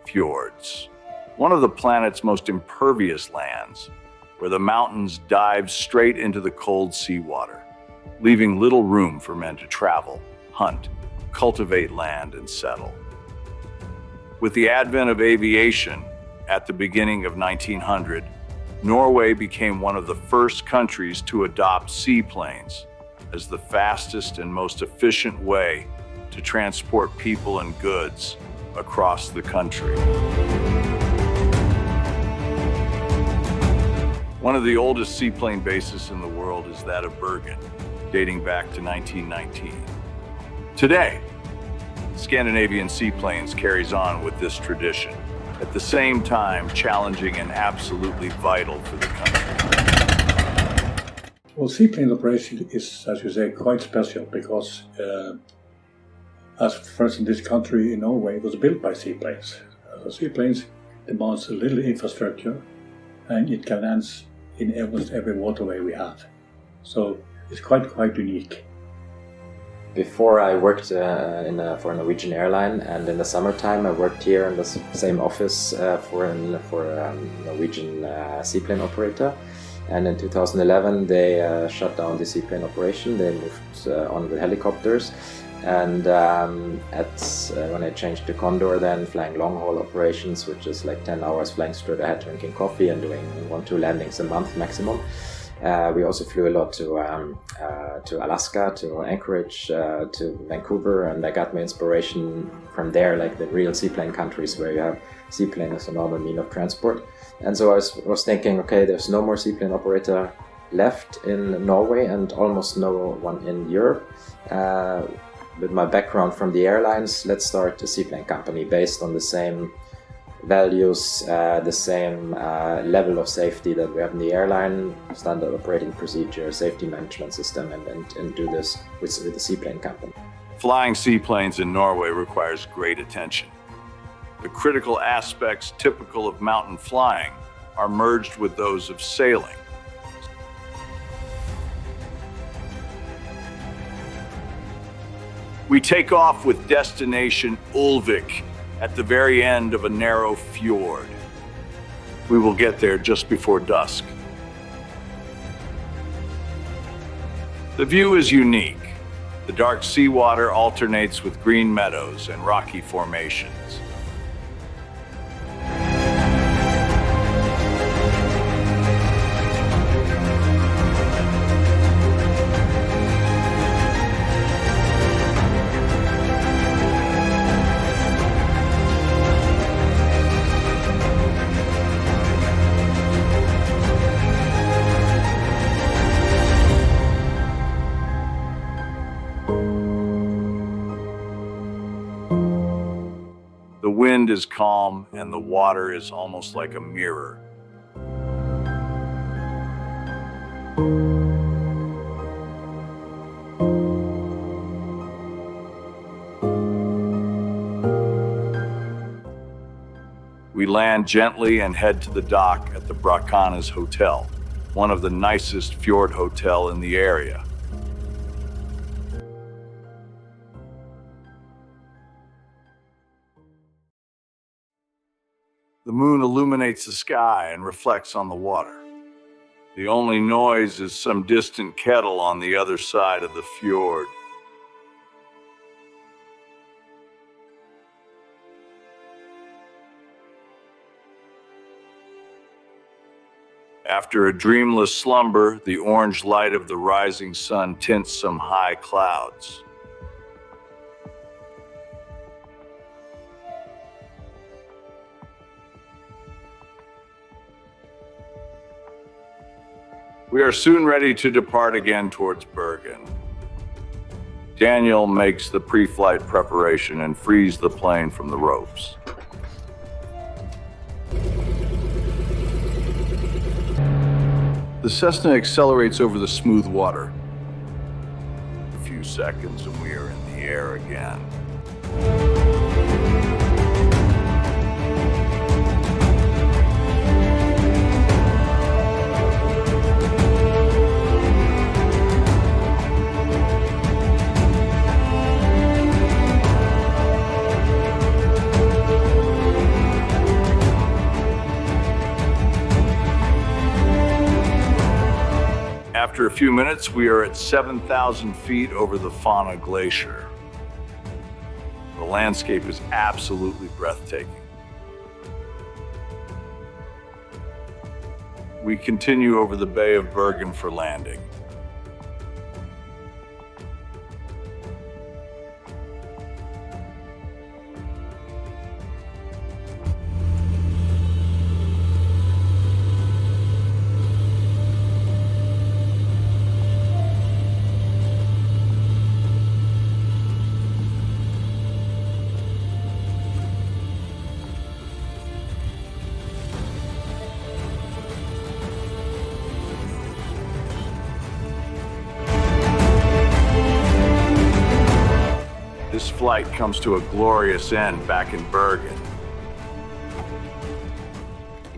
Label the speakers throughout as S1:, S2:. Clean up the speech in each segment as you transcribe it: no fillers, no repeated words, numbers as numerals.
S1: Fjords, one of the planet's most impervious lands, where the mountains dive straight into the cold seawater, leaving little room for men to travel, hunt, cultivate land, and settle. With the advent of aviation at the beginning of 1900, Norway became one of the first countries to adopt seaplanes as the fastest and most efficient way to transport people and goods across the country. One of the oldest seaplane bases in the world is that of Bergen, dating back to 1919. Today, Scandinavian Seaplanes carries on with this tradition, at the same time challenging and absolutely vital for the country.
S2: Well, seaplane operation is, as you say, quite special because, as first in this country, in Norway, it was built by seaplanes. Seaplanes demands a little infrastructure, and it can land in almost every waterway we have. So it's quite unique.
S3: Before I worked for a Norwegian airline, and in the summertime I worked here in the same office for a Norwegian seaplane operator. And in 2011 they shut down the seaplane operation. They moved on with helicopters. And when I changed to Condor, then flying long-haul operations, which is like 10 hours flying straight ahead, drinking coffee and doing 1-2 landings a month maximum. We also flew a lot to Alaska, to Anchorage, to Vancouver, and I got my inspiration from there, like the real seaplane countries where you have seaplane as a normal mean of transport. And so I was thinking, okay, there's no more seaplane operator left in Norway and almost no one in Europe. With my background from the airlines, let's start a seaplane company based on the same values, the same level of safety that we have in the airline, standard operating procedure, safety management system, and do this with the seaplane company.
S1: Flying seaplanes in Norway requires great attention. The critical aspects typical of mountain flying are merged with those of sailing. We take off with destination Ulvik at the very end of a narrow fjord. We will get there just before dusk. The view is unique. The dark seawater alternates with green meadows and rocky formations. The wind is calm and the water is almost like a mirror. We land gently and head to the dock at the Bergen Hotel, one of the nicest fjord hotel in the area. The moon illuminates the sky and reflects on the water. The only noise is some distant kettle on the other side of the fjord. After a dreamless slumber, the orange light of the rising sun tints some high clouds. We are soon ready to depart again towards Bergen. Daniel makes the pre-flight preparation and frees the plane from the ropes. The Cessna accelerates over the smooth water. A few seconds and we are in the air again. After a few minutes, we are at 7,000 feet over the Fauna Glacier. The landscape is absolutely breathtaking. We continue over the Bay of Bergen for landing. This flight comes to a glorious end back in Bergen.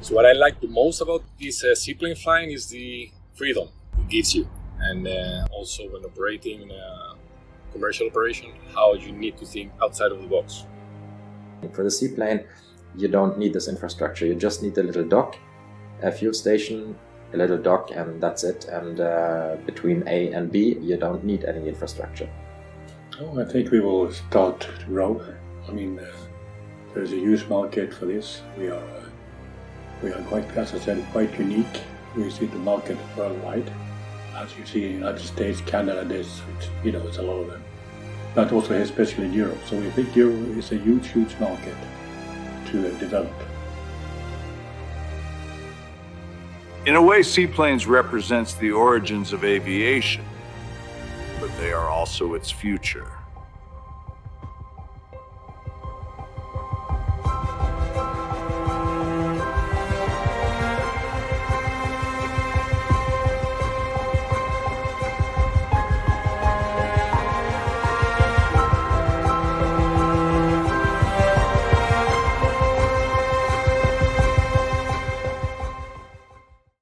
S4: So what I like the most about this seaplane flying is the freedom it gives you, and also when operating in a commercial operation, how you need to think outside of the box.
S3: For the seaplane, you don't need this infrastructure. You just need a little dock, a fuel station, a little dock, and that's it. And between A and B, you don't need any infrastructure.
S2: Oh, I think we will start to grow. I mean, there's a huge market for this. We are quite, as I said, quite unique. We see the market worldwide. As you see in the United States, Canada, there's a lot of them. But also especially in Europe. So we think Europe is a huge, huge market to develop.
S1: In a way, seaplanes represents the origins of aviation, but they are also its future.